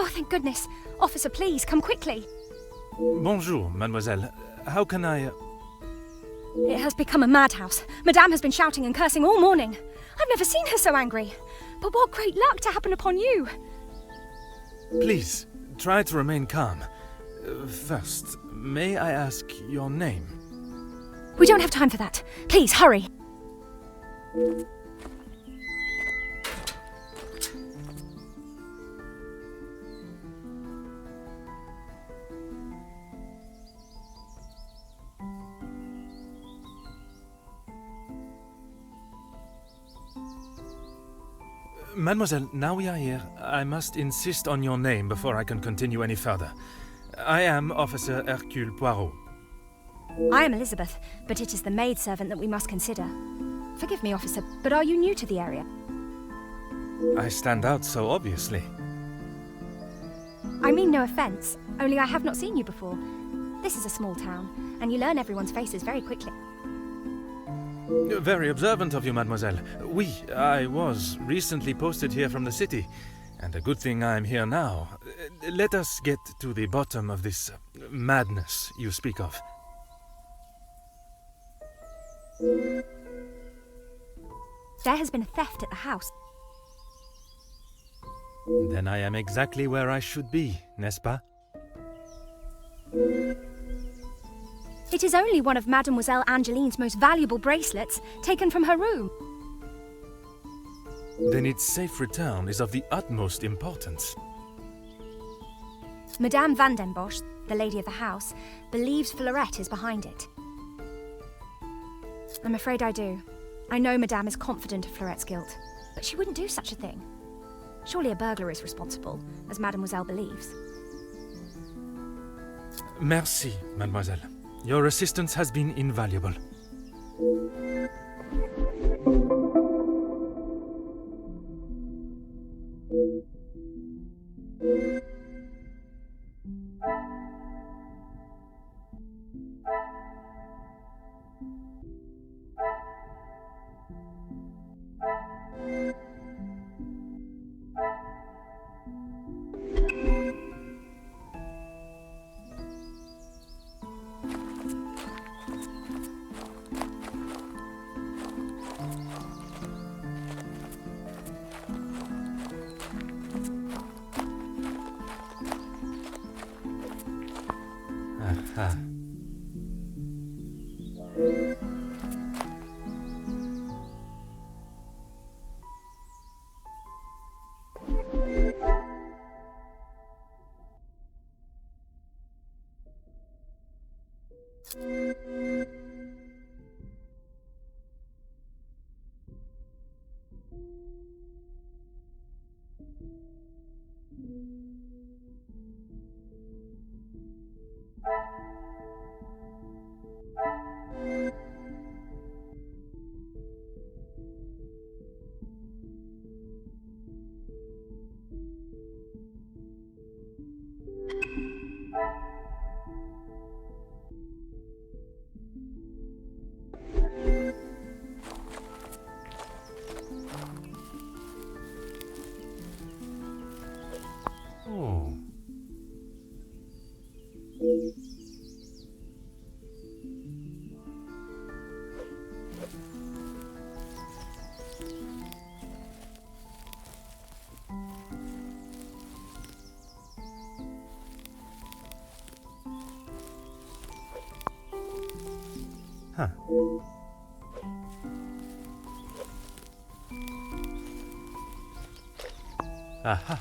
Oh, thank goodness. Officer, please, come quickly. Bonjour, mademoiselle. How can I... It has become a madhouse. Madame has been shouting and cursing all morning. I've never seen her so angry. But what great luck to happen upon you. Please, try to remain calm. First, may I ask your name? We don't have time for that. Please, hurry. Mademoiselle, now we are here, I must insist on your name before I can continue any further. I am Officer Hercule Poirot. I am Elizabeth, but it is the maidservant that we must consider. Forgive me, officer, but are you new to the area? I stand out so obviously. I mean no offence, only I have not seen you before. This is a small town, and you learn everyone's faces very quickly. Very observant of you, mademoiselle. Oui, I was recently posted here from the city, and a good thing I'm here now. Let us get to the bottom of this madness you speak of. There has been a theft at the house. Then I am exactly where I should be, n'est-ce pas? It is only one of Mademoiselle Angeline's most valuable bracelets, taken from her room. Then its safe return is of the utmost importance. Madame Van den Bosch, the lady of the house, believes Fleurette is behind it. I'm afraid I do. I know Madame is confident of Fleurette's guilt, but she wouldn't do such a thing. Surely a burglar is responsible, as Mademoiselle believes. Merci, mademoiselle. Your assistance has been invaluable. Ah. Oh. Huh. Aha.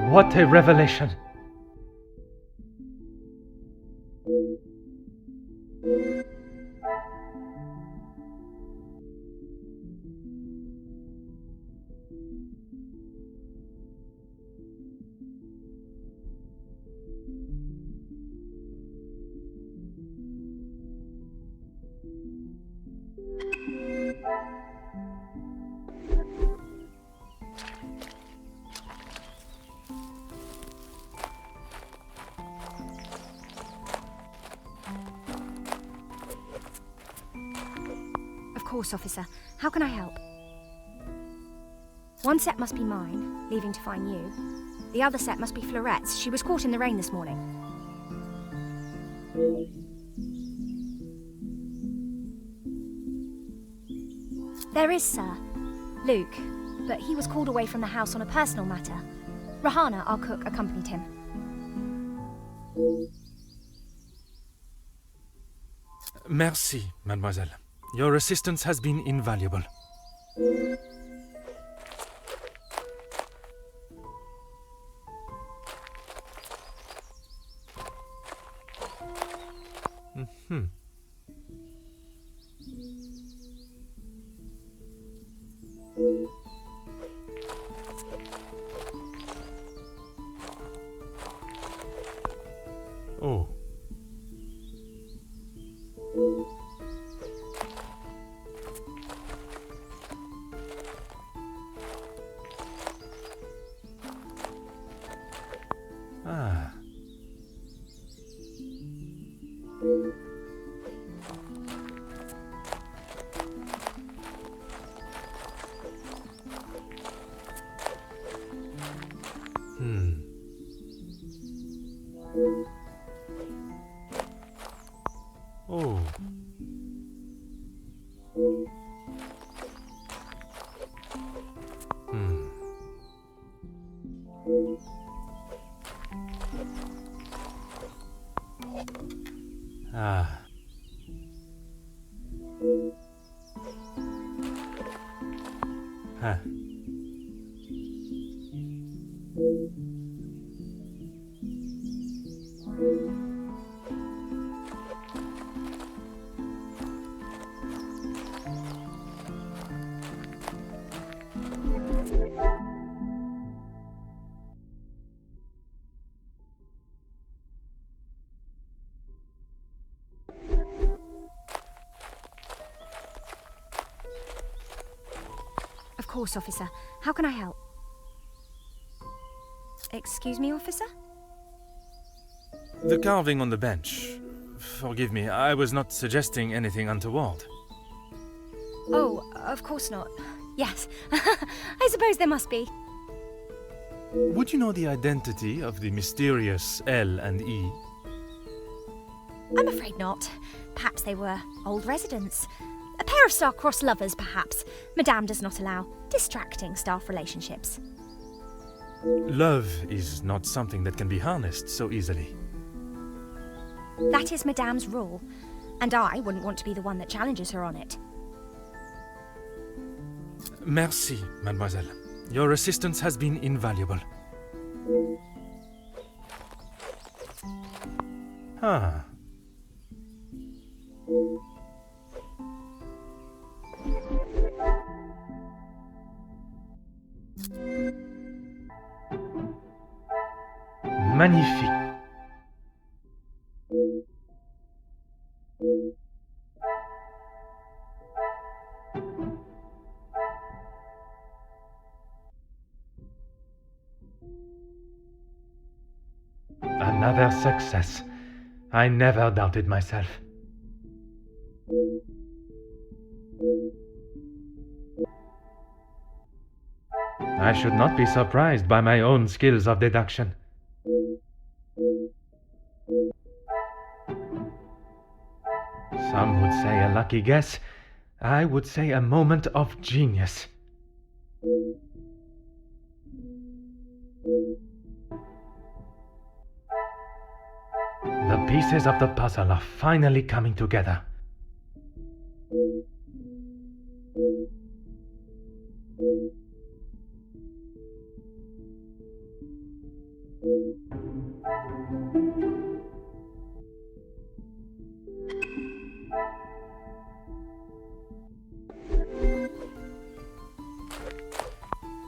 What a revelation! Of course, officer. How can I help? One set must be mine, leaving to find you. The other set must be Florette's. She was caught in the rain this morning. There is, sir. Luke, but he was called away from the house on a personal matter. Rahana, our cook, accompanied him. Merci, mademoiselle. Your assistance has been invaluable. Mm-hmm. Oh. Ah. Oh. Ah. Huh. course, officer. How can I help? Excuse me, officer? The carving on the bench. Forgive me, I was not suggesting anything untoward. Oh, of course not. Yes, I suppose there must be. Would you know the identity of the mysterious L and E? I'm afraid not. Perhaps they were old residents. A pair of star-crossed lovers, perhaps. Madame does not allow distracting staff relationships. Love is not something that can be harnessed so easily. That is Madame's rule, and I wouldn't want to be the one that challenges her on it. Merci, mademoiselle. Your assistance has been invaluable. Ah. Magnifique. Another success. I never doubted myself. I should not be surprised by my own skills of deduction. Some would say a lucky guess. I would say a moment of genius. The pieces of the puzzle are finally coming together.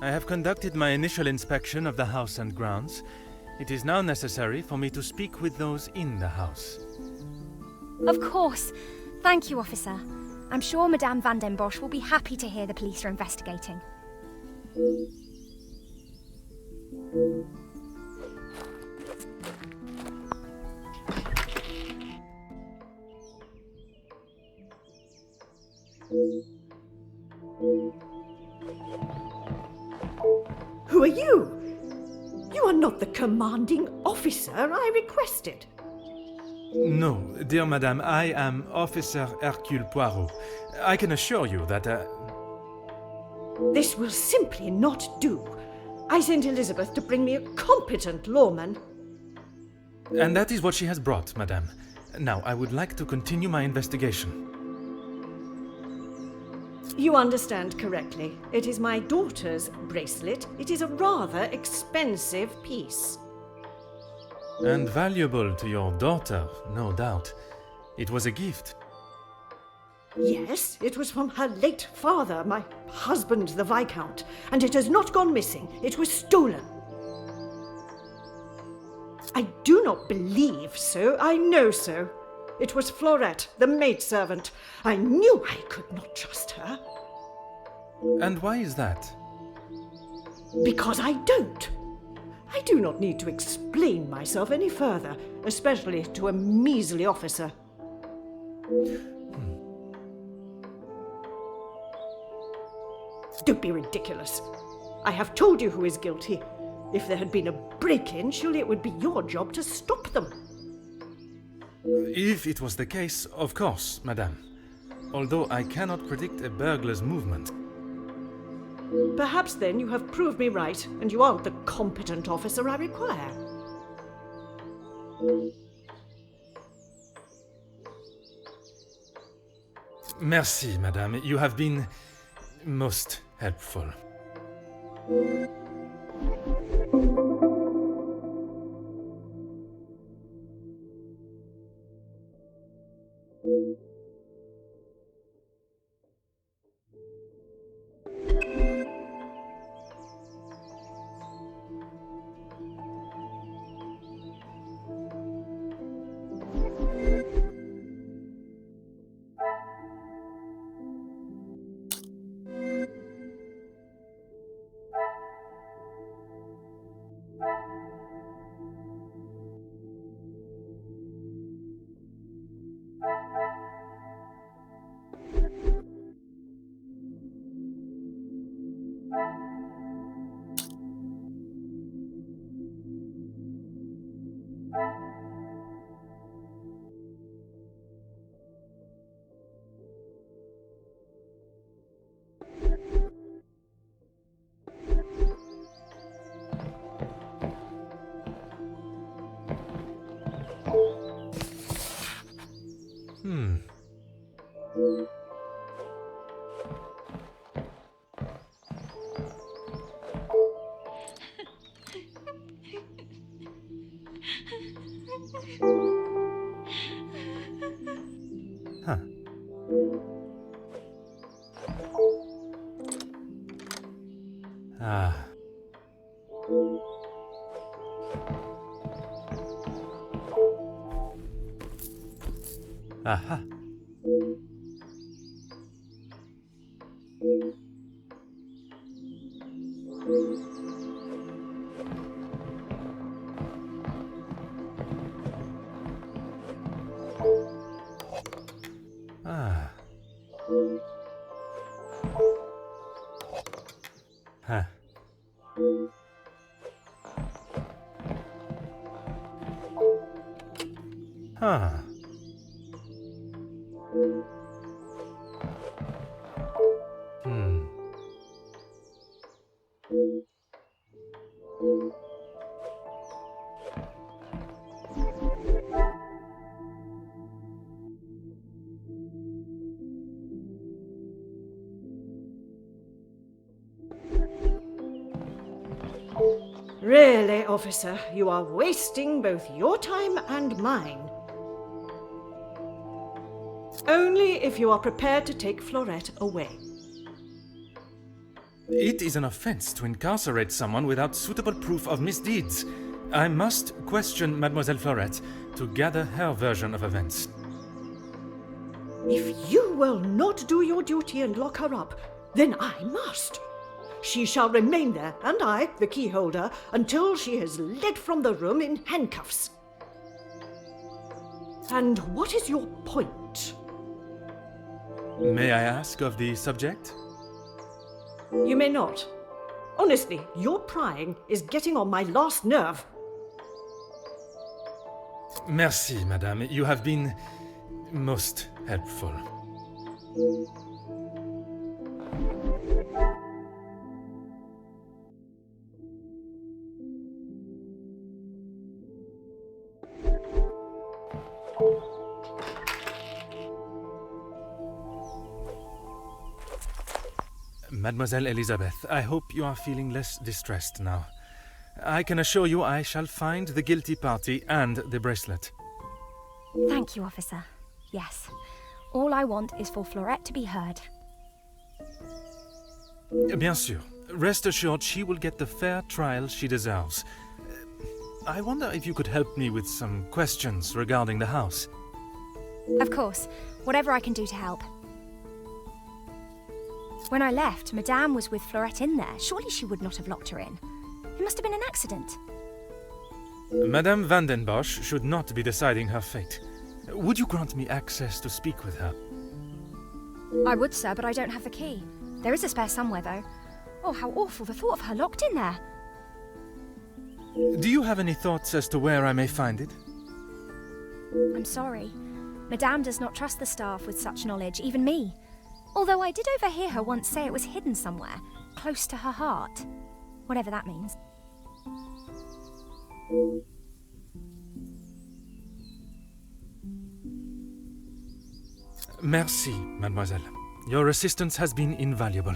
I have conducted my initial inspection of the house and grounds. It is now necessary for me to speak with those in the house. Of course. Thank you, officer. I'm sure Madame Van den Bosch will be happy to hear the police are investigating. Who are you? You are not the commanding officer I requested. No, dear madame, I am Officer Hercule Poirot. I can assure you that... This will simply not do. I sent Elizabeth to bring me a competent lawman. And that is what she has brought, madame. Now, I would like to continue my investigation. You understand correctly. It is my daughter's bracelet. It is a rather expensive piece. And valuable to your daughter, no doubt. It was a gift. Yes, it was from her late father, my husband, the Viscount, and it has not gone missing. It was stolen. I do not believe so. I know so. It was Florette, the maidservant. I knew I could not trust her. And why is that? Because I don't. I do not need to explain myself any further, especially to a measly officer. Don't be ridiculous. I have told you who is guilty. If there had been a break-in, surely it would be your job to stop them. If it was the case, of course, madame. Although I cannot predict a burglar's movement. Perhaps then you have proved me right, and you aren't the competent officer I require. Merci, madame. You have been most helpful. Ah. Aha. Ah. Huh. Huh. Hmm. Really, officer, you are wasting both your time and mine. Only if you are prepared to take Florette away. It is an offense to incarcerate someone without suitable proof of misdeeds. I must question Mademoiselle Florette to gather her version of events. If you will not do your duty and lock her up, then I must. She shall remain there, and I, the key holder, until she is led from the room in handcuffs. And what is your point? May I ask of the subject? You may not. Honestly, your prying is getting on my last nerve. Merci, madame. You have been most helpful. Mademoiselle Elizabeth, I hope you are feeling less distressed now. I can assure you I shall find the guilty party and the bracelet. Thank you, officer. Yes. All I want is for Florette to be heard. Bien sûr. Rest assured she will get the fair trial she deserves. I wonder if you could help me with some questions regarding the house. Of course. Whatever I can do to help. When I left, Madame was with Florette in there. Surely she would not have locked her in. It must have been an accident. Madame van den Bosch should not be deciding her fate. Would you grant me access to speak with her? I would, sir, but I don't have the key. There is a spare somewhere, though. Oh, how awful, the thought of her locked in there. Do you have any thoughts as to where I may find it? I'm sorry. Madame does not trust the staff with such knowledge, even me. Although I did overhear her once say it was hidden somewhere, close to her heart. Whatever that means. Merci, mademoiselle. Your assistance has been invaluable.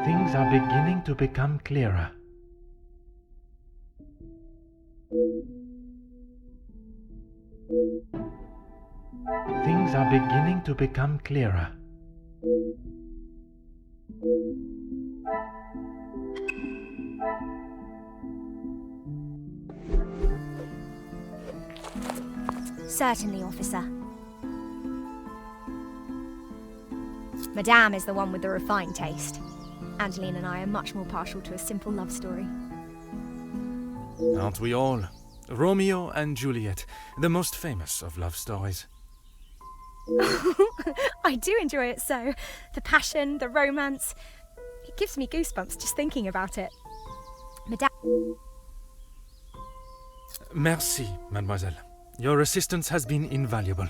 Things are beginning to become clearer. Things are beginning to become clearer. Certainly, officer. Madame is the one with the refined taste. Angeline and I are much more partial to a simple love story. Aren't we all? Romeo and Juliet, the most famous of love stories. I do enjoy it so. The passion, the romance. It gives me goosebumps just thinking about it. Madame... Merci, mademoiselle. Your assistance has been invaluable.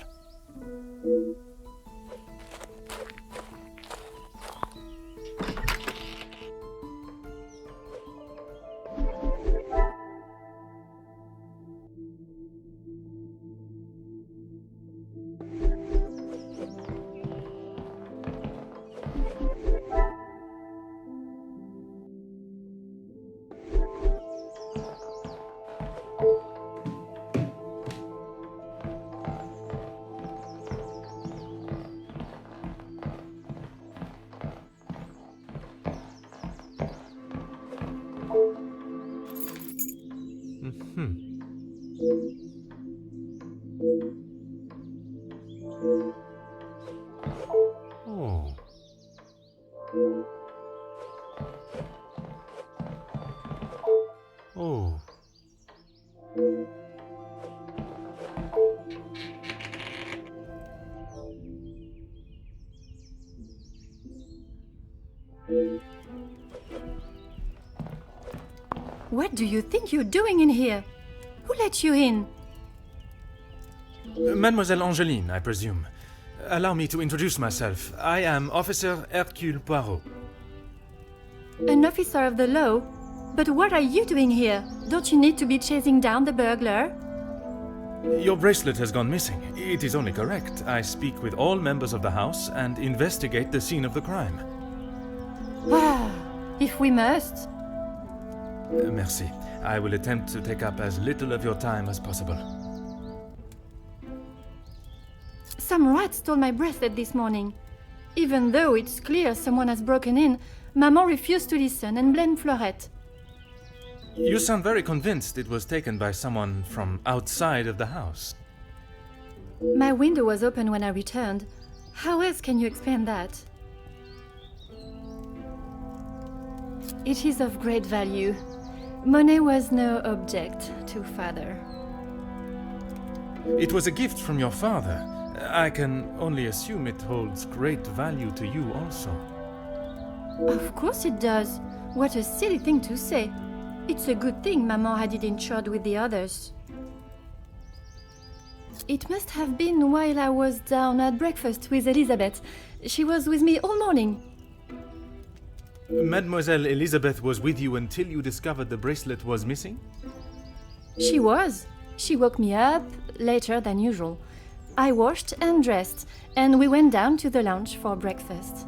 Oh. Oh. What do you think you're doing in here? Who let you in? Mademoiselle Angeline, I presume. Allow me to introduce myself. I am Officer Hercule Poirot. An officer of the law? But what are you doing here? Don't you need to be chasing down the burglar? Your bracelet has gone missing. It is only correct. I speak with all members of the house and investigate the scene of the crime. Ah, if we must. Merci. I will attempt to take up as little of your time as possible. Some rat stole my bracelet this morning. Even though it's clear someone has broken in, Maman refused to listen and blamed Fleurette. You sound very convinced it was taken by someone from outside of the house. My window was open when I returned. How else can you explain that? It is of great value. Money was no object to father. It was a gift from your father. I can only assume it holds great value to you also. Of course it does. What a silly thing to say. It's a good thing Maman had it insured with the others. It must have been while I was down at breakfast with Elizabeth. She was with me all morning. Mademoiselle Elizabeth was with you until you discovered the bracelet was missing? She was. She woke me up later than usual. I washed and dressed, and we went down to the lounge for breakfast.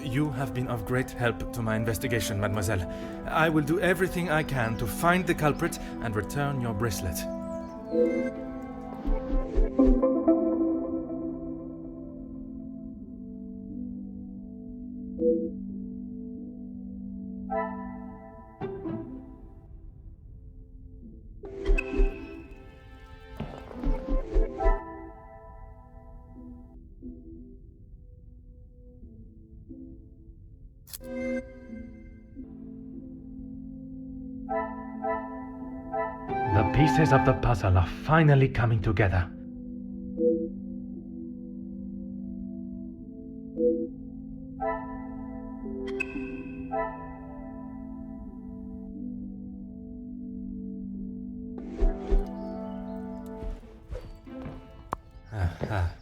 You have been of great help to my investigation, mademoiselle. I will do everything I can to find the culprit and return your bracelet. The pieces of the puzzle are finally coming together. Aha.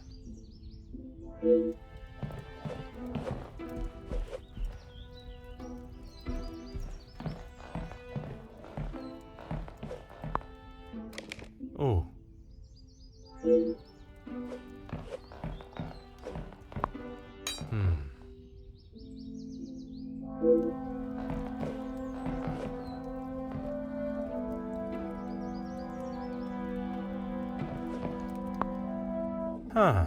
Oh. Huh.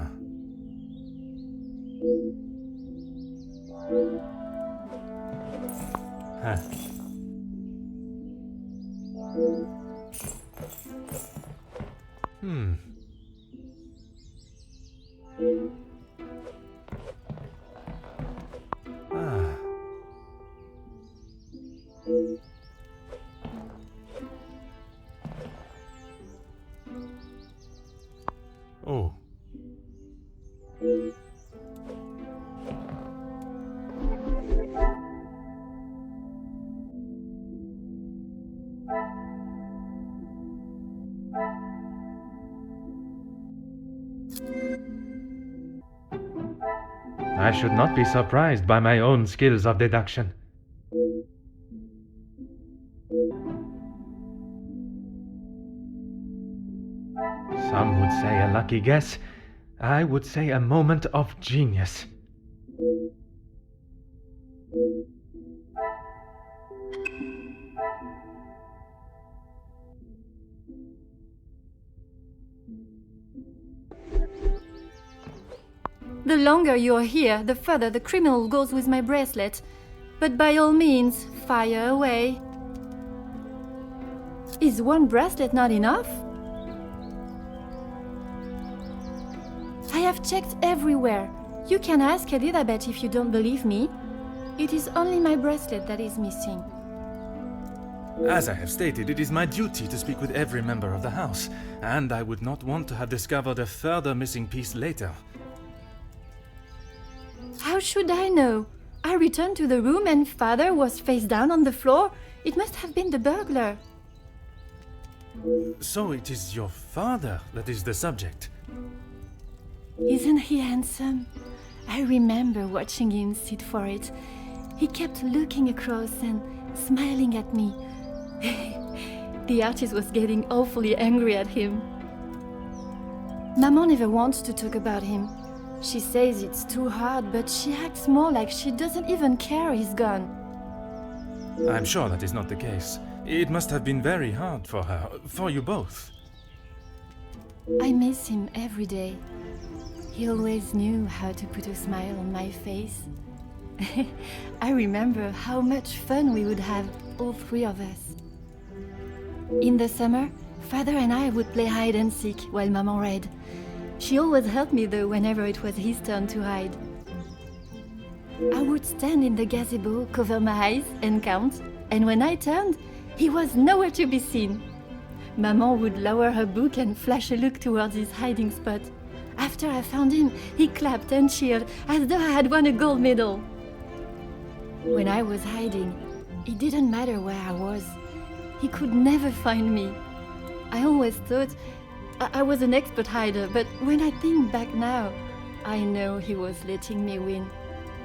Huh. Ah. Oh. I should not be surprised by my own skills of deduction. Some would say a lucky guess. I would say a moment of genius. The longer you're here, the further the criminal goes with my bracelet. But by all means, fire away. Is one bracelet not enough? I have checked everywhere. You can ask Elizabeth if you don't believe me. It is only my bracelet that is missing. As I have stated, it is my duty to speak with every member of the house, and I would not want to have discovered a further missing piece later. How should I know? I returned to the room and father was face down on the floor. It must have been the burglar. So it is your father that is the subject. Isn't he handsome? I remember watching him sit for it. He kept looking across and smiling at me. The artist was getting awfully angry at him. Maman never wants to talk about him. She says it's too hard, but she acts more like she doesn't even care he's gone. I'm sure that is not the case. It must have been very hard for her, for you both. I miss him every day. He always knew how to put a smile on my face. I remember how much fun we would have, all three of us. In the summer, father and I would play hide and seek while Maman read. She always helped me though whenever it was his turn to hide. I would stand in the gazebo, cover my eyes and count, and when I turned, he was nowhere to be seen. Maman would lower her book and flash a look towards his hiding spot. After I found him, he clapped and cheered as though I had won a gold medal. When I was hiding, it didn't matter where I was. He could never find me. I always thought I was an expert hider, but when I think back now, I know he was letting me win.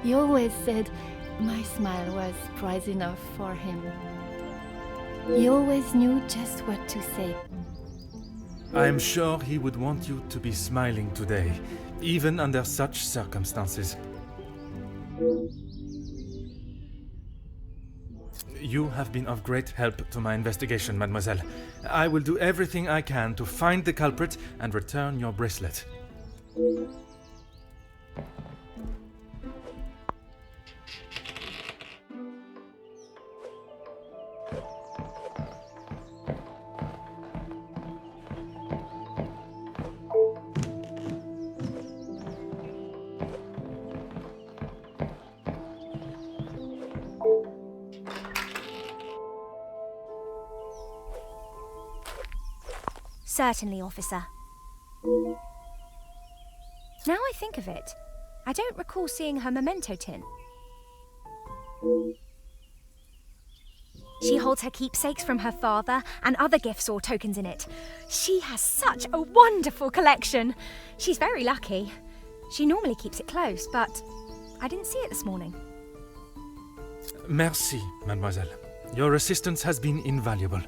He always said my smile was prize enough for him. He always knew just what to say. I'm sure he would want you to be smiling today, even under such circumstances. You have been of great help to my investigation, mademoiselle. I will do everything I can to find the culprit and return your bracelet. Certainly, officer. Now I think of it, I don't recall seeing her memento tin. She holds her keepsakes from her father and other gifts or tokens in it. She has such a wonderful collection. She's very lucky. She normally keeps it close, but I didn't see it this morning. Merci, mademoiselle. Your assistance has been invaluable.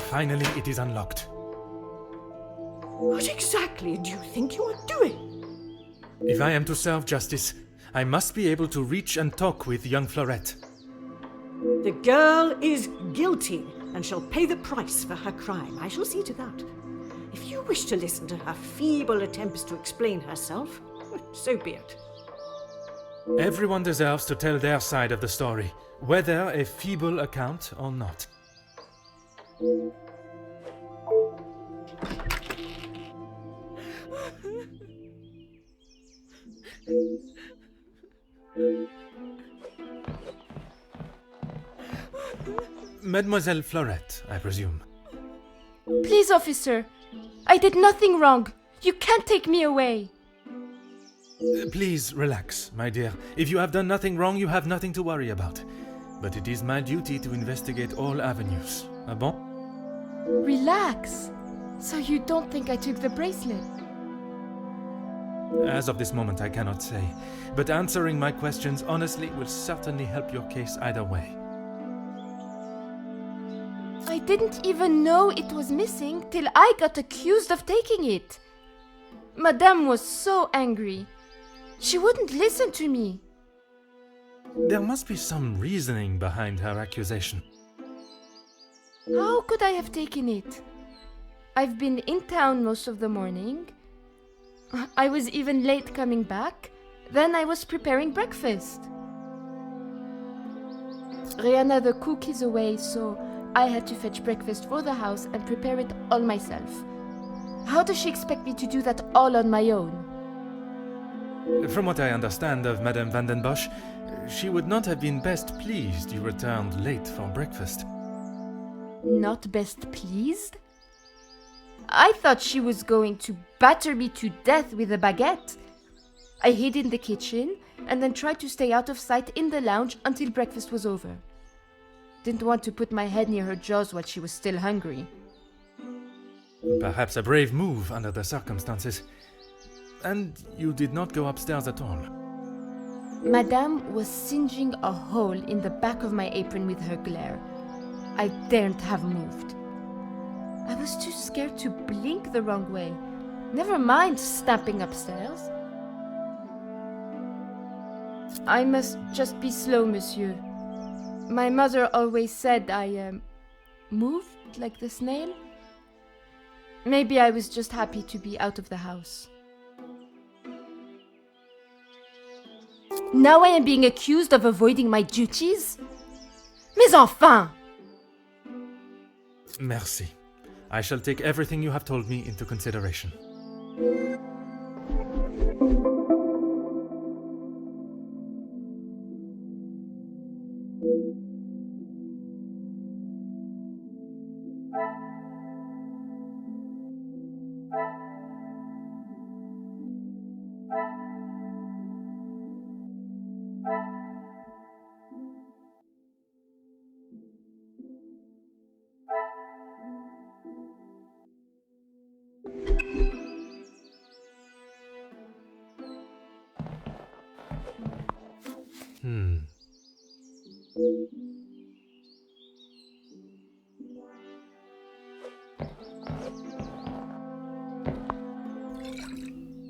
Finally, it is unlocked. What exactly do you think you are doing? If I am to serve justice, I must be able to reach and talk with young Florette. The girl is guilty and shall pay the price for her crime. I shall see to that. If you wish to listen to her feeble attempts to explain herself, so be it. Everyone deserves to tell their side of the story, whether a feeble account or not. Mademoiselle Florette, I presume. Please, officer. I did nothing wrong. You can't take me away. Please relax, my dear. If you have done nothing wrong, you have nothing to worry about. But it is my duty to investigate all avenues. Ah bon? Relax. So you don't think I took the bracelet? As of this moment, I cannot say. But answering my questions honestly will certainly help your case either way. I didn't even know it was missing till I got accused of taking it. Madame was so angry. She wouldn't listen to me. There must be some reasoning behind her accusation. How could I have taken it? I've been in town most of the morning. I was even late coming back. Then I was preparing breakfast. Rihanna the cook is away, so I had to fetch breakfast for the house and prepare it all myself. How does she expect me to do that all on my own? From what I understand of Madame van den Bosch, she would not have been best pleased you returned late for breakfast. Not best pleased? I thought she was going to batter me to death with a baguette. I hid in the kitchen and then tried to stay out of sight in the lounge until breakfast was over. Didn't want to put my head near her jaws while she was still hungry. Perhaps a brave move under the circumstances. And you did not go upstairs at all. Madame was singeing a hole in the back of my apron with her glare. I daren't have moved. I was too scared to blink the wrong way. Never mind stamping upstairs. I must just be slow, monsieur. My mother always said I moved like the snail. Maybe I was just happy to be out of the house. Now I am being accused of avoiding my duties? Mais enfin! Merci. I shall take everything you have told me into consideration.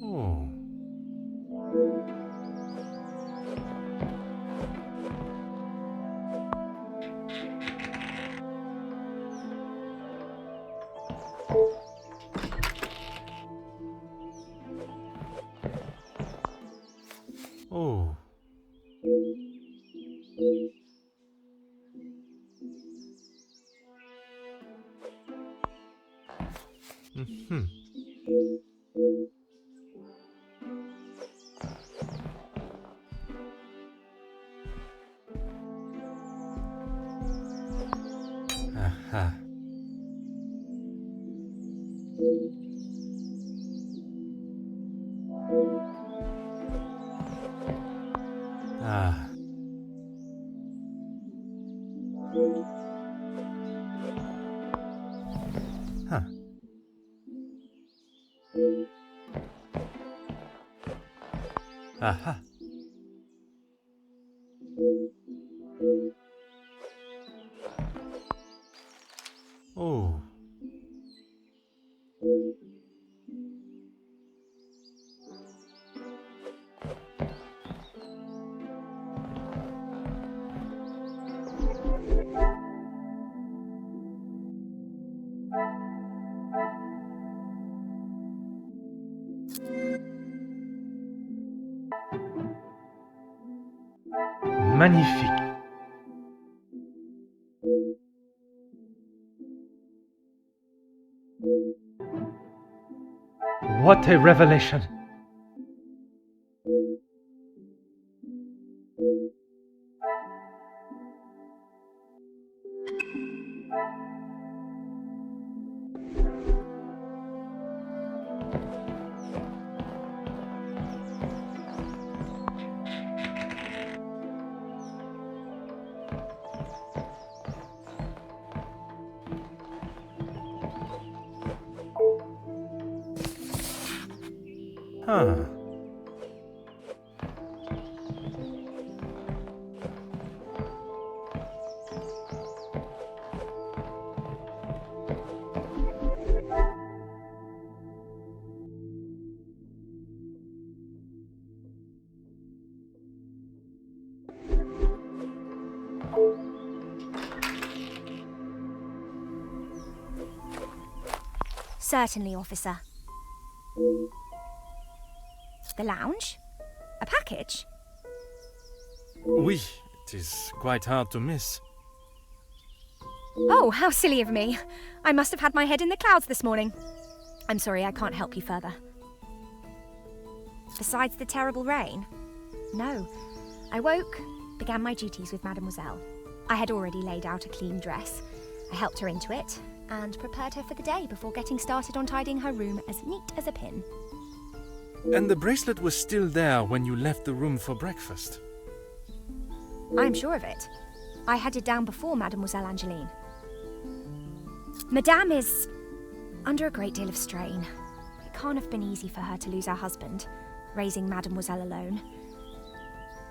Oh. Oh. Mm-hmm. Aha. Ah. Huh. Aha. Oh. Magnifique. What a revelation. Huh. Certainly, officer. The lounge? A package? Oui, it is quite hard to miss. Oh, how silly of me. I must have had my head in the clouds this morning. I'm sorry, I can't help you further. Besides the terrible rain? No. I woke, began my duties with Mademoiselle. I had already laid out a clean dress. I helped her into it, and prepared her for the day before getting started on tidying her room as neat as a pin. And the bracelet was still there when you left the room for breakfast. I'm sure of it. I had it down before Mademoiselle Angeline. Madame is under a great deal of strain. It can't have been easy for her to lose her husband, raising Mademoiselle alone.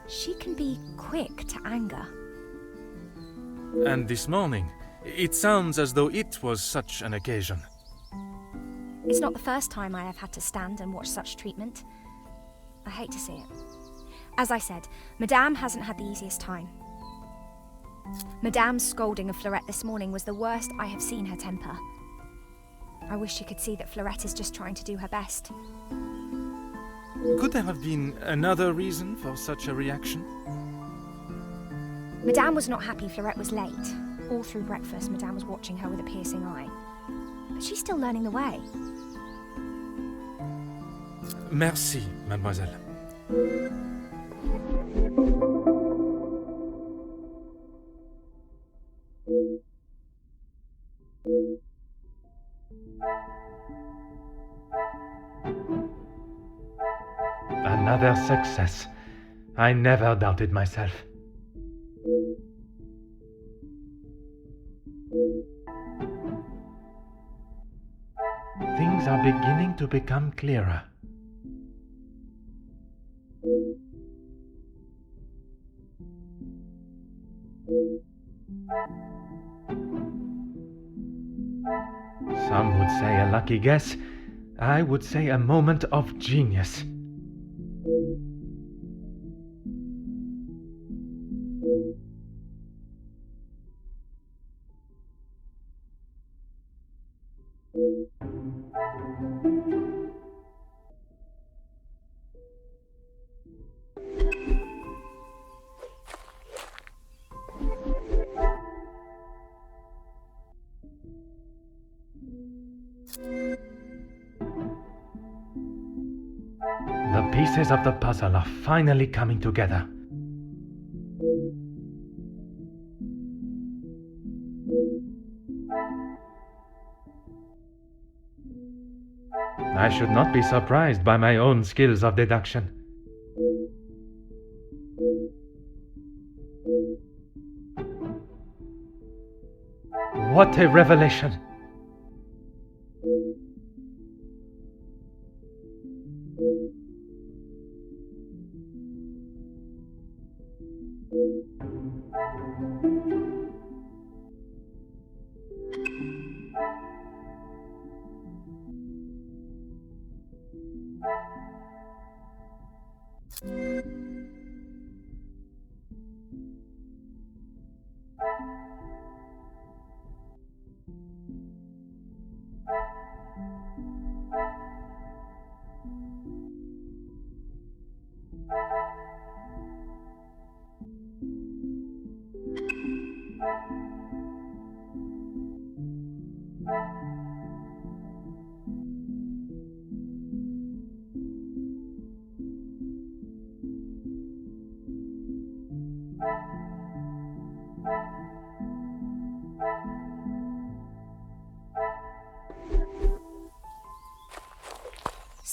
She can be quick to anger. And this morning, it sounds as though it was such an occasion. It's not the first time I have had to stand and watch such treatment. I hate to see it. As I said, Madame hasn't had the easiest time. Madame's scolding of Fleurette this morning was the worst I have seen her temper. I wish you could see that Fleurette is just trying to do her best. Could there have been another reason for such a reaction? Madame was not happy Fleurette was late. All through breakfast, Madame was watching her with a piercing eye. But she's still learning the way. Merci, mademoiselle. Another success. I never doubted myself. Things are beginning to become clearer. Some would say a lucky guess. I would say a moment of genius. The pieces of the puzzle are finally coming together. I should not be surprised by my own skills of deduction. What a revelation!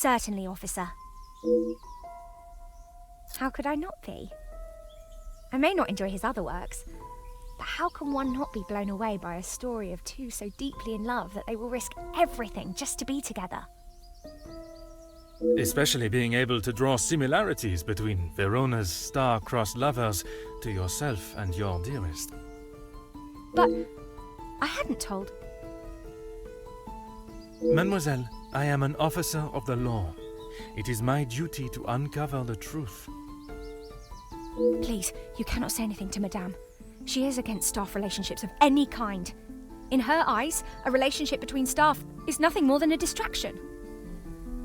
Certainly, officer. How could I not be? I may not enjoy his other works, but how can one not be blown away by a story of two so deeply in love that they will risk everything just to be together? Especially being able to draw similarities between Verona's star-crossed lovers to yourself and your dearest. But I hadn't told. Mademoiselle, I am an officer of the law. It is my duty to uncover the truth. Please, you cannot say anything to Madame. She is against staff relationships of any kind. In her eyes, a relationship between staff is nothing more than a distraction.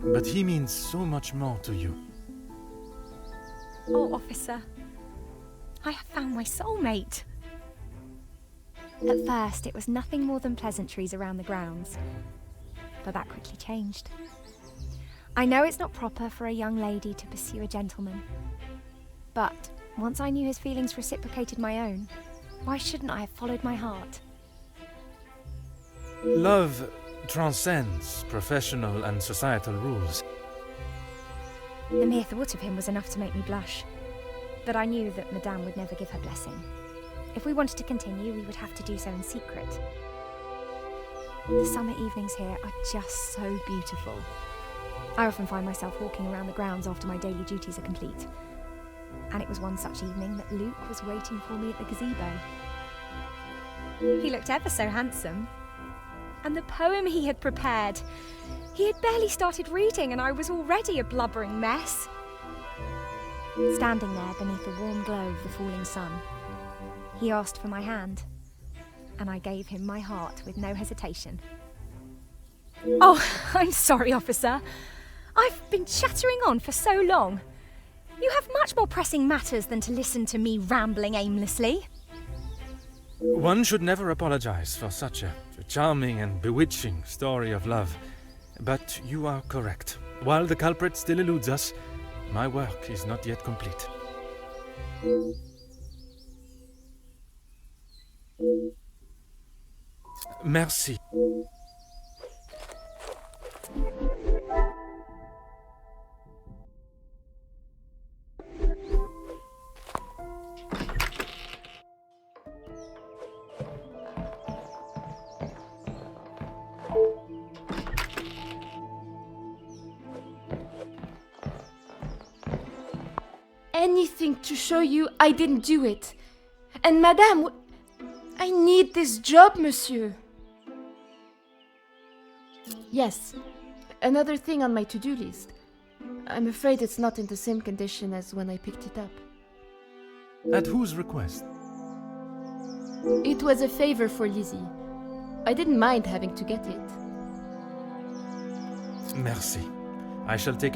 But he means so much more to you. Oh, officer, I have found my soulmate. At first, it was nothing more than pleasantries around the grounds, but that quickly changed. I know it's not proper for a young lady to pursue a gentleman, but once I knew his feelings reciprocated my own, why shouldn't I have followed my heart? Love transcends professional and societal rules. The mere thought of him was enough to make me blush, but I knew that Madame would never give her blessing. If we wanted to continue, we would have to do so in secret. The summer evenings here are just so beautiful. I often find myself walking around the grounds after my daily duties are complete. And it was one such evening that Luke was waiting for me at the gazebo. He looked ever so handsome. And the poem he had prepared. He had barely started reading and I was already a blubbering mess. Standing there beneath the warm glow of the falling sun, he asked for my hand, and I gave him my heart with no hesitation. Oh, I'm sorry, officer. I've been chattering on for so long. You have much more pressing matters than to listen to me rambling aimlessly. One should never apologize for such a charming and bewitching story of love. But you are correct. While the culprit still eludes us, my work is not yet complete. Merci. Anything to show you I didn't do it. And Madame, I need this job, monsieur. Yes, another thing on my to-do list. I'm afraid it's not in the same condition as when I picked it up. At whose request? It was a favor for Lizzie. I didn't mind having to get it. Merci. I shall take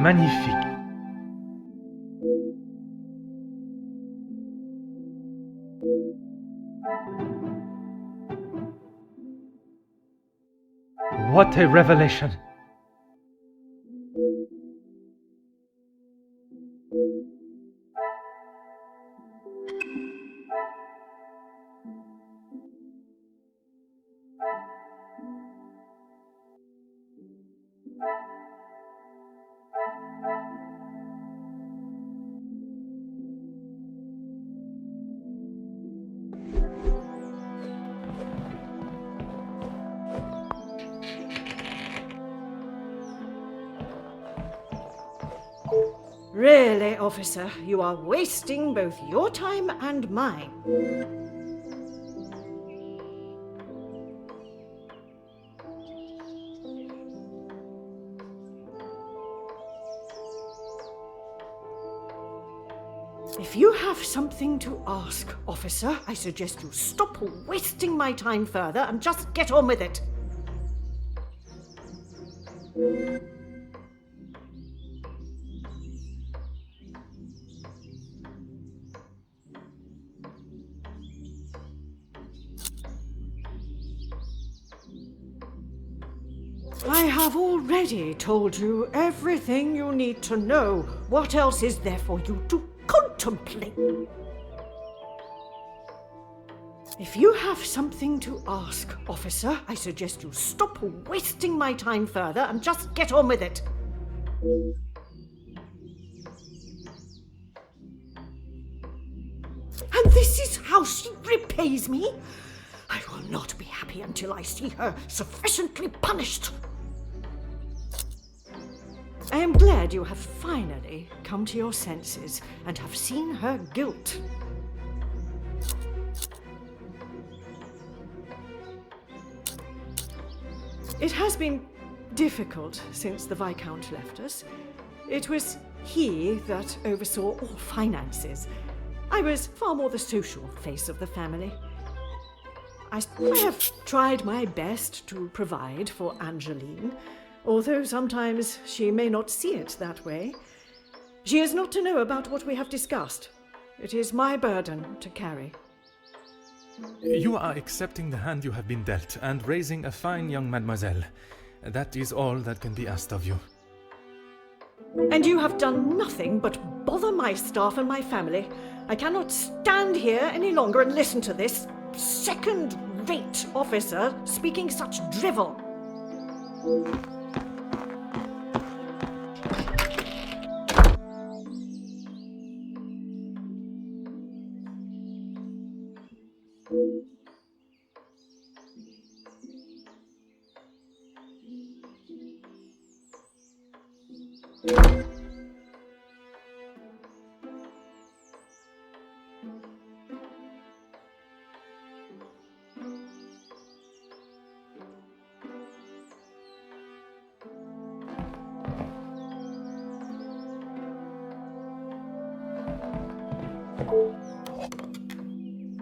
Magnifique. What a revelation! Really, officer, you are wasting both your time and mine. If you have something to ask, officer, I suggest you stop wasting my time further and just get on with it. I have already told you everything you need to know. What else is there for you to contemplate? If you have something to ask, officer, I suggest you stop wasting my time further and just get on with it. And this is how she repays me? I will not be happy until I see her sufficiently punished. I am glad you have finally come to your senses and have seen her guilt. It has been difficult since the Viscount left us. It was he that oversaw all finances. I was far more the social face of the family. I have tried my best to provide for Angeline, although sometimes she may not see it that way. She is not to know about what we have discussed. It is my burden to carry. You are accepting the hand you have been dealt and raising a fine young mademoiselle. That is all that can be asked of you. And you have done nothing but bother my staff and my family. I cannot stand here any longer and listen to this second-rate officer speaking such drivel.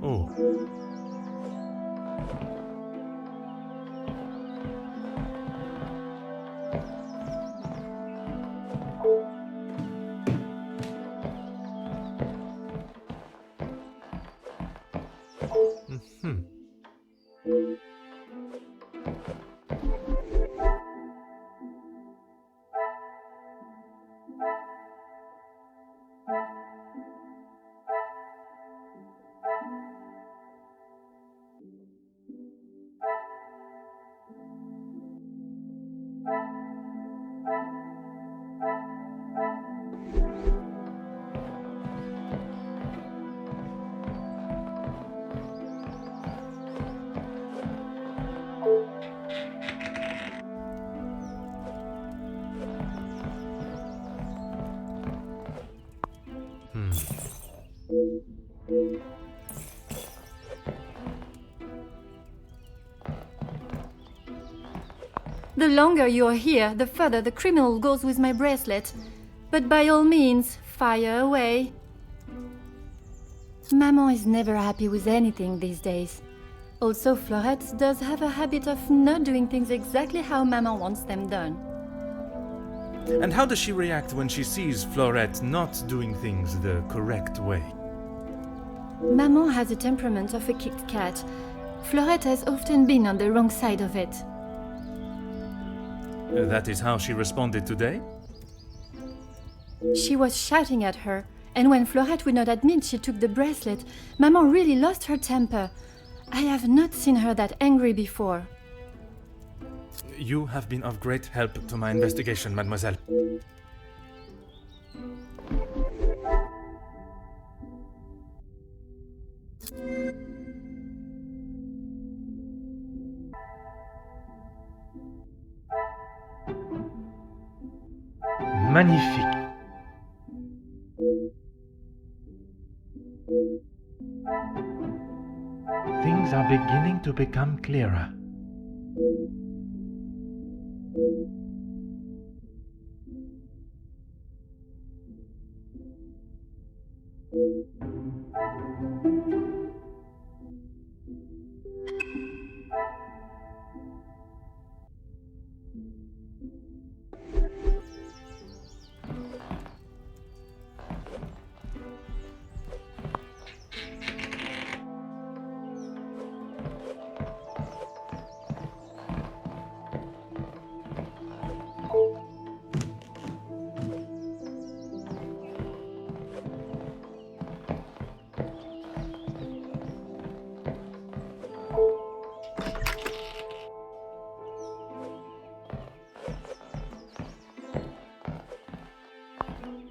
Oh. Mm-hmm. The longer you are here, the further the criminal goes with my bracelet. But by all means, fire away. Maman is never happy with anything these days. Also, Fleurette does have a habit of not doing things exactly how Maman wants them done. And how does she react when she sees Fleurette not doing things the correct way? Maman has a temperament of a kicked cat. Fleurette has often been on the wrong side of it. That is how she responded today? She was shouting at her, and when Fleurette would not admit she took the bracelet, Maman really lost her temper. I have not seen her that angry before. You have been of great help to my investigation, mademoiselle. Magnifique. Things are beginning to become clearer.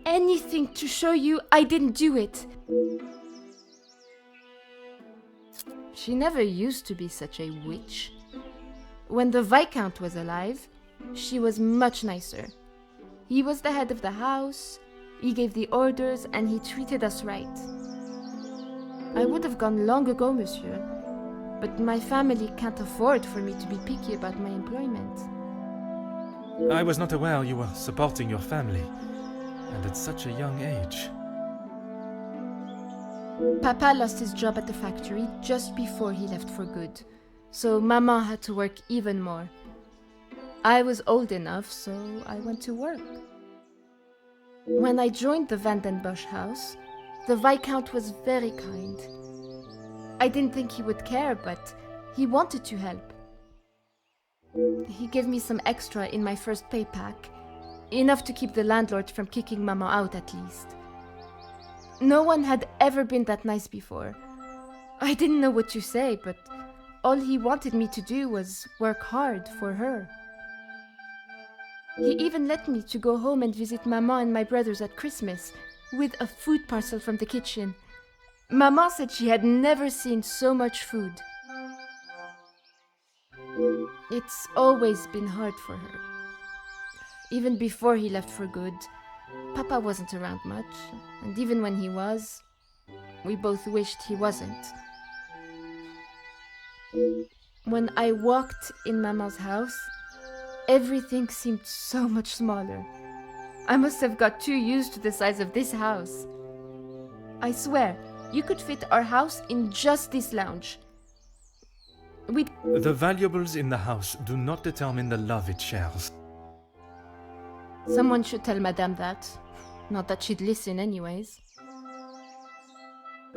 Anything to show you I didn't do it. She never used to be such a witch. When the Viscount was alive, she was much nicer. He was the head of the house, he gave the orders, and he treated us right. I would have gone long ago, monsieur, but my family can't afford for me to be picky about my employment. I was not aware you were supporting your family, and at such a young age. Papa lost his job at the factory just before he left for good, so Mama had to work even more. I was old enough, so I went to work. When I joined the Vandenbosch house, the Viscount was very kind. I didn't think he would care, but he wanted to help. He gave me some extra in my first pay pack, enough to keep the landlord from kicking Mama out at least. No one had ever been that nice before. I didn't know what to say, but all he wanted me to do was work hard for her. He even let me to go home and visit Mama and my brothers at Christmas, with a food parcel from the kitchen. Mama said she had never seen so much food. It's always been hard for her. Even before he left for good, Papa wasn't around much, and even when he was, we both wished he wasn't. When I walked in Mama's house, everything seemed so much smaller. I must have got too used to the size of this house. I swear, you could fit our house in just this lounge. The valuables in the house do not determine the love it shares. Someone should tell Madame that. Not that she'd listen anyways.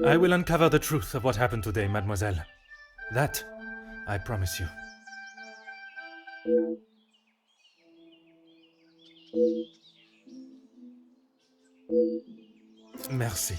I will uncover the truth of what happened today, mademoiselle. That, I promise you. Merci.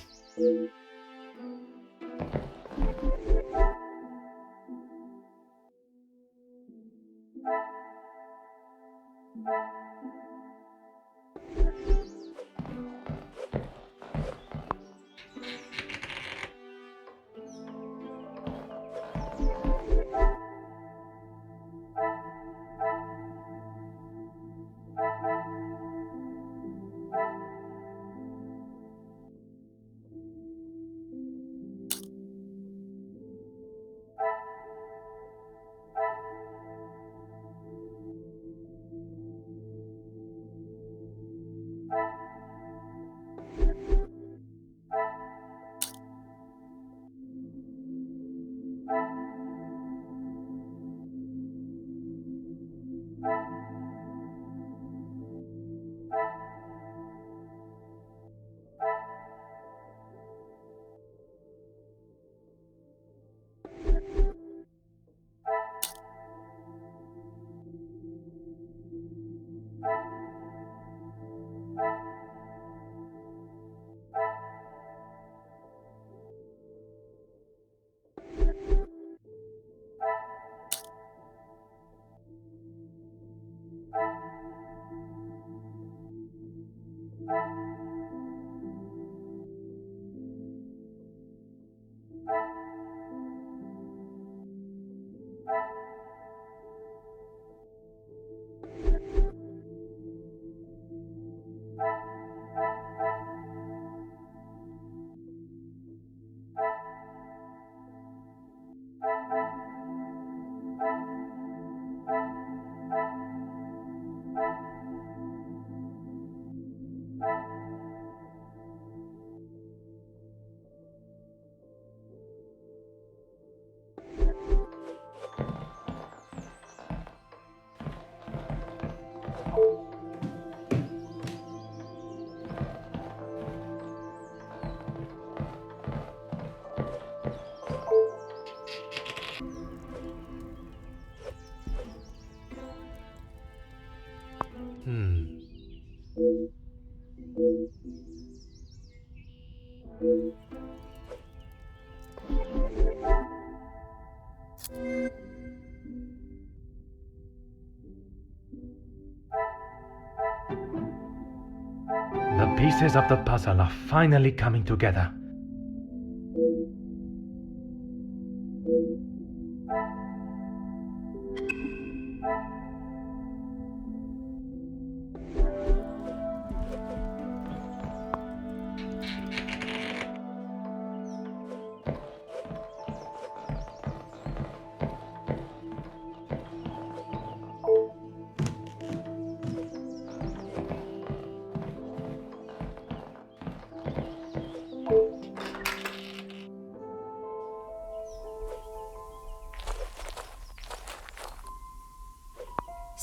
The pieces of the puzzle are finally coming together.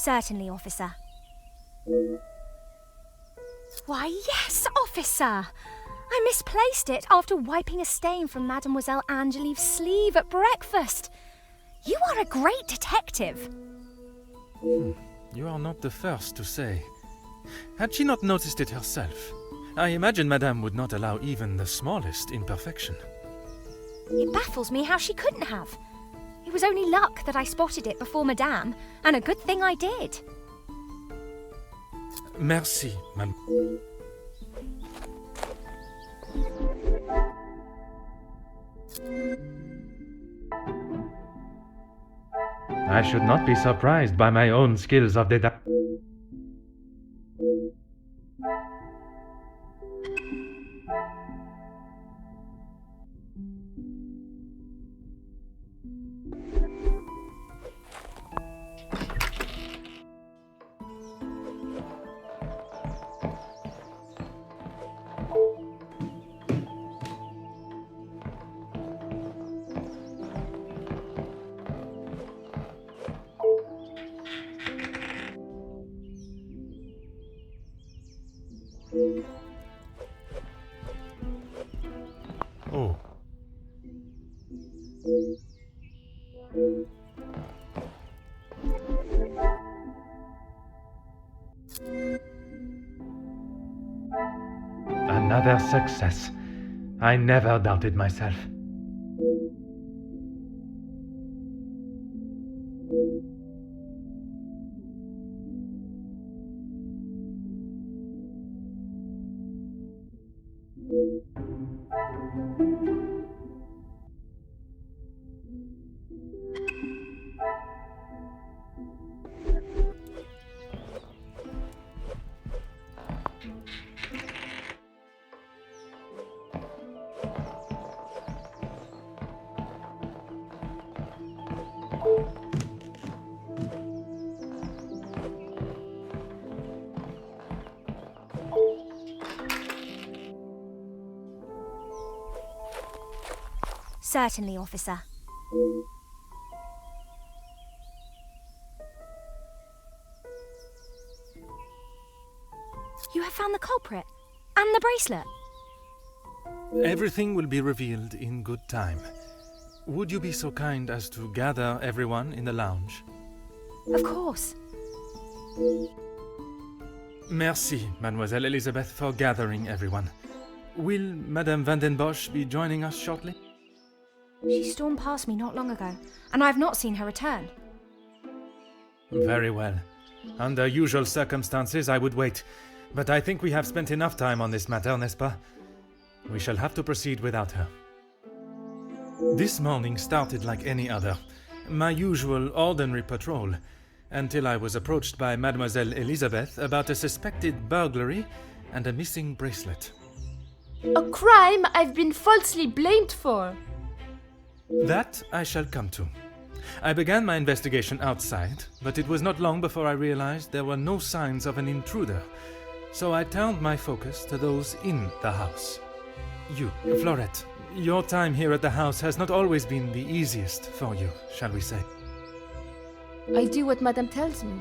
Certainly, officer. Why, yes, officer! I misplaced it after wiping a stain from Mademoiselle Angelieve's sleeve at breakfast. You are a great detective. You are not the first to say. Had she not noticed it herself, I imagine Madame would not allow even the smallest imperfection. It baffles me how she couldn't have. It was only luck that I spotted it before Madame, and a good thing I did. Merci, Madame. I should not be surprised by my own skills of deduction. Oh. Another success. I never doubted myself. Certainly, officer. You have found the culprit and the bracelet. Everything will be revealed in good time. Would you be so kind as to gather everyone in the lounge? Of course. Merci, Mademoiselle Elizabeth, for gathering everyone. Will Madame Van den Bosch be joining us shortly? She stormed past me not long ago, and I have not seen her return. Very well. Under usual circumstances, I would wait. But I think we have spent enough time on this matter, n'est-ce pas? We shall have to proceed without her. This morning started like any other. My usual ordinary patrol, until I was approached by Mademoiselle Elizabeth about a suspected burglary and a missing bracelet. A crime I've been falsely blamed for. That I shall come to. I began my investigation outside, but it was not long before I realized there were no signs of an intruder, so I turned my focus to those in the house. You, Florette, your time here at the house has not always been the easiest for you, shall we say. I do what Madame tells me.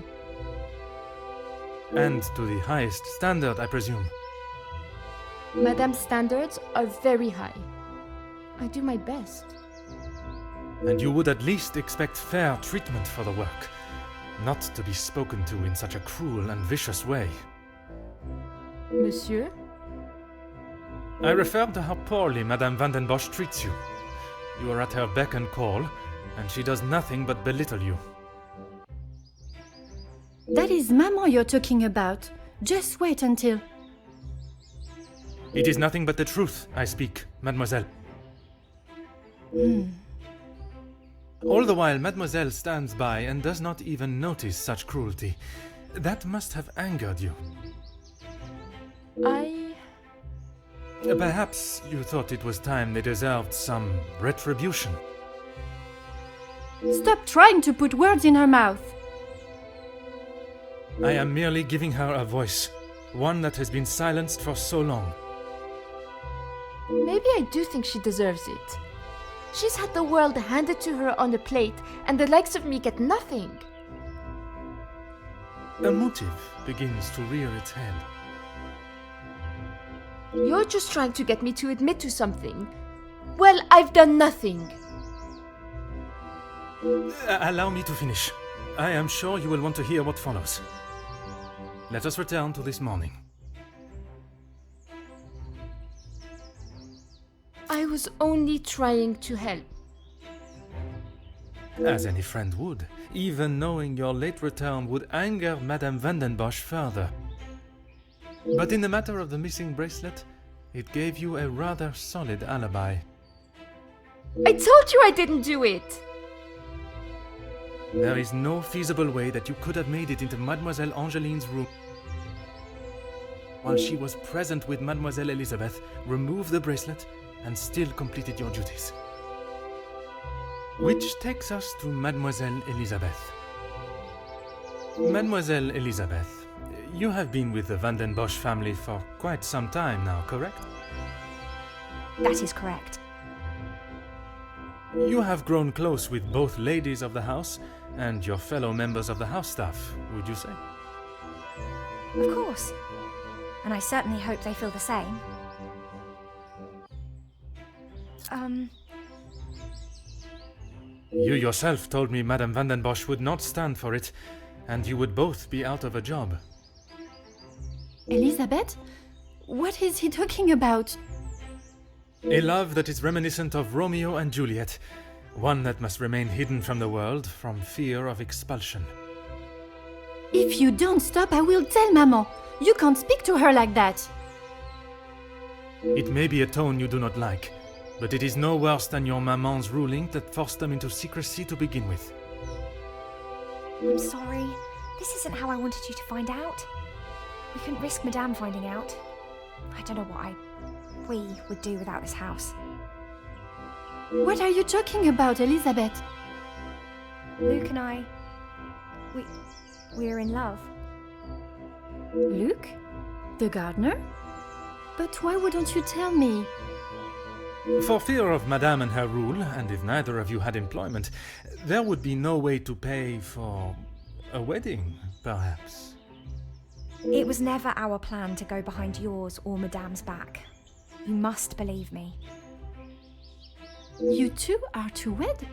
And to the highest standard, I presume. Madame's standards are very high. I do my best. And you would at least expect fair treatment for the work, not to be spoken to in such a cruel and vicious way. Monsieur? I refer to how poorly Madame Van den Bosch treats you. You are at her beck and call, and she does nothing but belittle you. That is Maman you're talking about. Just wait until... It is nothing but the truth I speak, mademoiselle. All the while, mademoiselle stands by and does not even notice such cruelty. That must have angered you. Perhaps you thought it was time they deserved some retribution. Stop trying to put words in her mouth. I am merely giving her a voice, one that has been silenced for so long. Maybe I do think she deserves it. She's had the world handed to her on a plate, and the likes of me get nothing. A motive begins to rear its head. You're just trying to get me to admit to something. Well, I've done nothing. Allow me to finish. I am sure you will want to hear what follows. Let us return to this morning. I was only trying to help. As any friend would, even knowing your late return would anger Madame Vandenbosch further. But in the matter of the missing bracelet, it gave you a rather solid alibi. I told you I didn't do it! There is no feasible way that you could have made it into Mademoiselle Angeline's room while she was present with Mademoiselle Elizabeth, removed the bracelet, and still completed your duties. Which takes us to Mademoiselle Elizabeth. Mademoiselle Elizabeth, you have been with the Vandenbosch family for quite some time now, correct? That is correct. You have grown close with both ladies of the house and your fellow members of the house staff, would you say? Of course. And I certainly hope they feel the same. You yourself told me Madame Vandenbosch would not stand for it, and you would both be out of a job. Elizabeth? What is he talking about? A love that is reminiscent of Romeo and Juliet, one that must remain hidden from the world from fear of expulsion. If you don't stop, I will tell Maman. You can't speak to her like that. It may be a tone you do not like, but it is no worse than your maman's ruling that forced them into secrecy to begin with. I'm sorry. This isn't how I wanted you to find out. We couldn't risk Madame finding out. I don't know what we would do without this house. What are you talking about, Elizabeth? Luke and I... We're in love. Luke? The gardener? But why wouldn't you tell me? For fear of Madame and her rule, and if neither of you had employment, there would be no way to pay for a wedding, perhaps. It was never our plan to go behind yours or Madame's back. You must believe me. You two are to wed?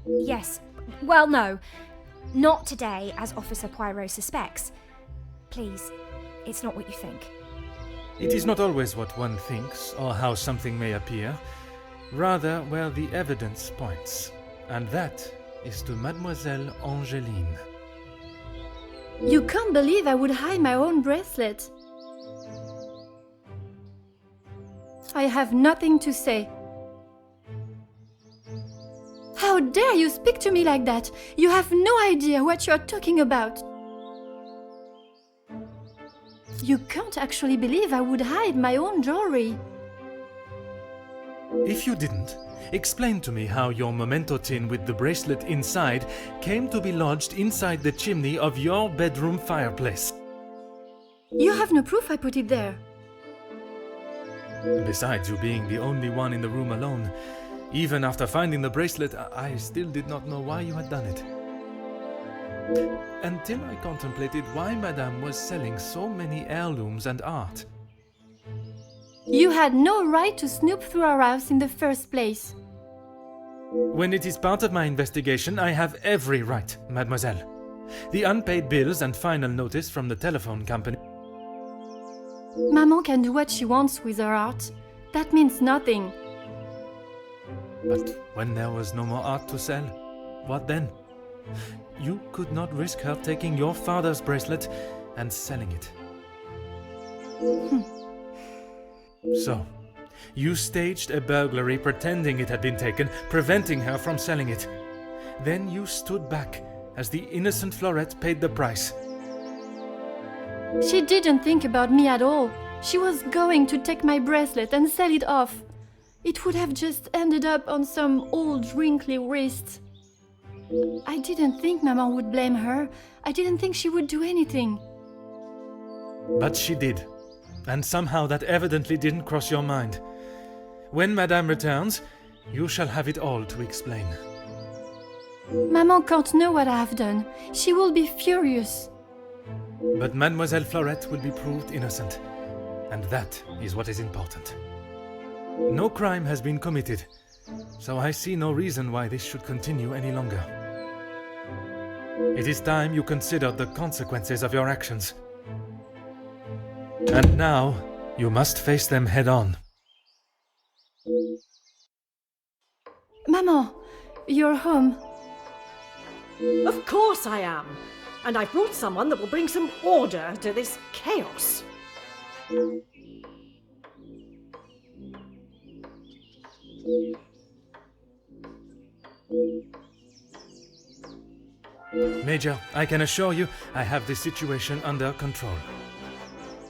Yes. Well, no. Not today, as Officer Poirot suspects. Please, it's not what you think. It is not always what one thinks, or how something may appear, rather where the evidence points, and that is to Mademoiselle Angeline. You can't believe I would hide my own bracelet. I have nothing to say. How dare you speak to me like that? You have no idea what you're talking about. You can't actually believe I would hide my own jewelry. If you didn't, explain to me how your memento tin with the bracelet inside came to be lodged inside the chimney of your bedroom fireplace. You have no proof I put it there. Besides you being the only one in the room alone, even after finding the bracelet, I still did not know why you had done it. Until I contemplated why Madame was selling so many heirlooms and art. You had no right to snoop through our house in the first place. When it is part of my investigation, I have every right, mademoiselle. The unpaid bills and final notice from the telephone company. Maman can do what she wants with her art. That means nothing. But when there was no more art to sell, what then? You could not risk her taking your father's bracelet and selling it. So, you staged a burglary pretending it had been taken, preventing her from selling it. Then you stood back as the innocent Florette paid the price. She didn't think about me at all. She was going to take my bracelet and sell it off. It would have just ended up on some old wrinkly wrist. I didn't think Maman would blame her. I didn't think she would do anything. But she did. And somehow that evidently didn't cross your mind. When Madame returns, you shall have it all to explain. Maman can't know what I have done. She will be furious. But Mademoiselle Florette will be proved innocent. And that is what is important. No crime has been committed, so I see no reason why this should continue any longer. It is time you considered the consequences of your actions. And now, you must face them head on. Maman, you're home. Of course I am. And I've brought someone that will bring some order to this chaos. Major, I can assure you I have the situation under control.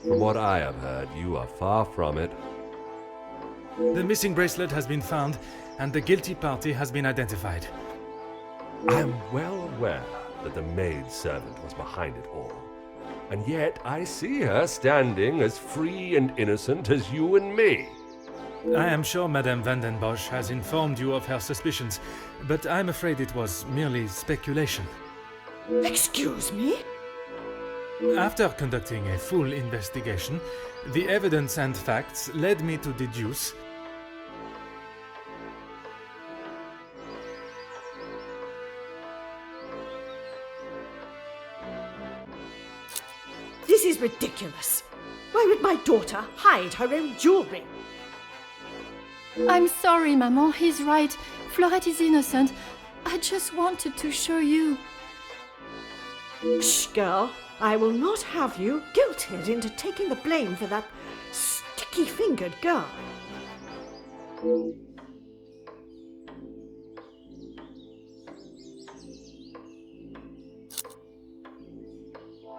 From what I have heard, you are far from it. The missing bracelet has been found, and the guilty party has been identified. I am well aware that the maid-servant was behind it all. And yet I see her standing as free and innocent as you and me. I am sure Madame van den Bosch has informed you of her suspicions, but I'm afraid it was merely speculation. Excuse me? After conducting a full investigation, the evidence and facts led me to deduce This is ridiculous. Why would my daughter hide her own jewelry? I'm sorry, Maman. He's right. Florette is innocent. I just wanted to show you. Shh, girl. I will not have you guilted into taking the blame for that sticky-fingered girl.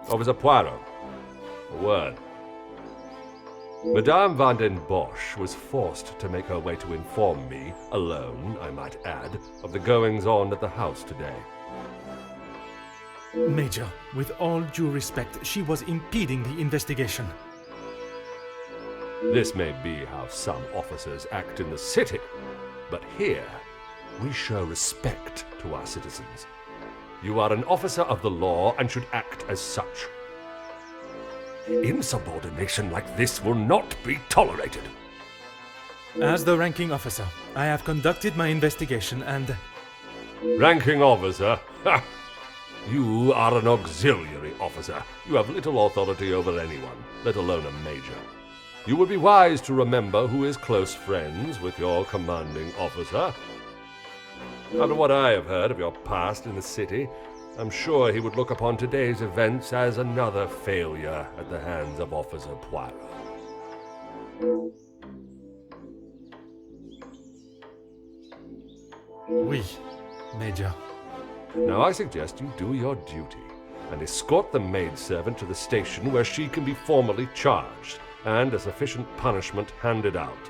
Officer Poirot, a word. Madame van den Bosch was forced to make her way to inform me, alone, I might add, of the goings-on at the house today. Major, with all due respect, she was impeding the investigation. This may be how some officers act in the city, but here we show respect to our citizens. You are an officer of the law and should act as such. Insubordination like this will not be tolerated. As the ranking officer, I have conducted my investigation and... Ranking officer? Ha! You are an auxiliary officer. You have little authority over anyone, let alone a major. You would be wise to remember who is close friends with your commanding officer. After what I have heard of your past in the city, I'm sure he would look upon today's events as another failure at the hands of Officer Poirot. Oui, Major. Now I suggest you do your duty and escort the maidservant to the station where she can be formally charged and a sufficient punishment handed out.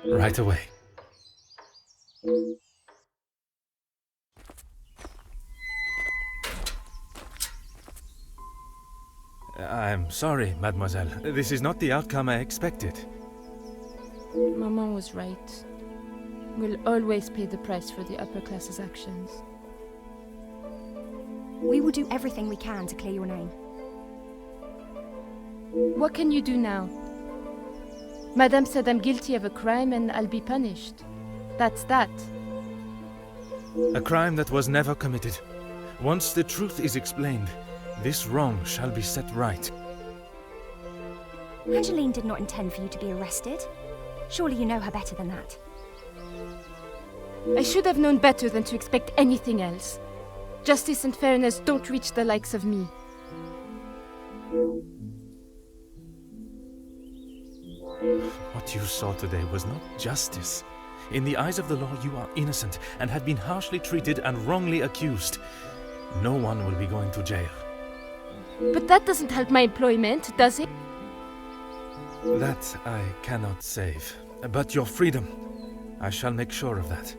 Right away. I'm sorry, mademoiselle. This is not the outcome I expected. Maman was right. We'll always pay the price for the upper class's actions. We will do everything we can to clear your name. What can you do now? Madame said I'm guilty of a crime and I'll be punished. That's that. A crime that was never committed. Once the truth is explained, this wrong shall be set right. Angeline did not intend for you to be arrested. Surely you know her better than that. I should have known better than to expect anything else. Justice and fairness don't reach the likes of me. What you saw today was not justice. In the eyes of the law, you are innocent and have been harshly treated and wrongly accused. No one will be going to jail. But that doesn't help my employment, does it? That I cannot save. But your freedom, I shall make sure of that.